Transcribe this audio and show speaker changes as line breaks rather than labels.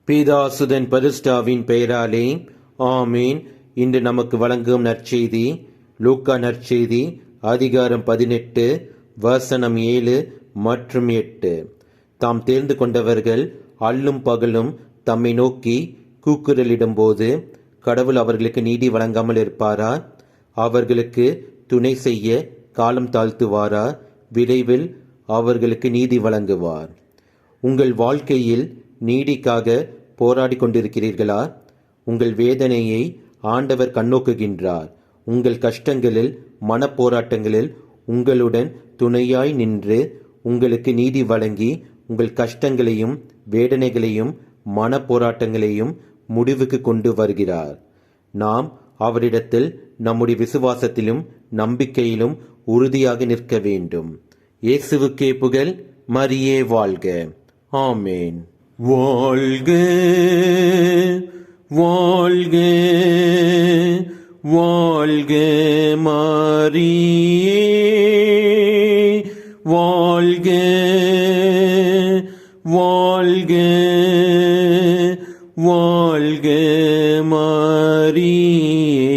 பிதாசுதன் பரிசுத்தாவின் பெயராலே ஆமீன். இன்று நமக்கு வழங்கும் நற்செய்தி லூக்கா நற்செய்தி அதிகாரம் 18 வசனம் 7 மற்றும் 8. தாம் தேர்ந்து கொண்டவர்கள் அல்லும் பகலும் தம்மை நோக்கி கூக்குரலிடும்போது கடவுள் அவர்களுக்கு நீதி வழங்காமல் இருப்பாரா? அவர்களுக்கு துணை செய்ய காலம் தாழ்த்துவாரா? விரைவில் அவர்களுக்கு நீதி வழங்குவார். உங்கள் வாழ்க்கையில் நீதிக்காக போராடி கொண்டிருக்கிறீர்களா? உங்கள் வேதனையை ஆண்டவர் கண்ணோக்குகின்றார். உங்கள் கஷ்டங்களில் மனப்போராட்டங்களில் உங்களுடன் துணையாய் நின்று உங்களுக்கு நீதி வழங்கி உங்கள் கஷ்டங்களையும் வேதனைகளையும் மனப்போராட்டங்களையும் முடிவுக்கு கொண்டு வருகிறார். நாம் அவரிடத்தில் நம்முடைய விசுவாசத்திலும் நம்பிக்கையிலும் உறுதியாக நிற்க வேண்டும். இயேசுவுக்கே புகழ், மரியே வாழ்க. ஆமேன். வாழ்க வாழ்க வாழ்க மரியே வாழ்க வாழ்க வாழ்க மரியே.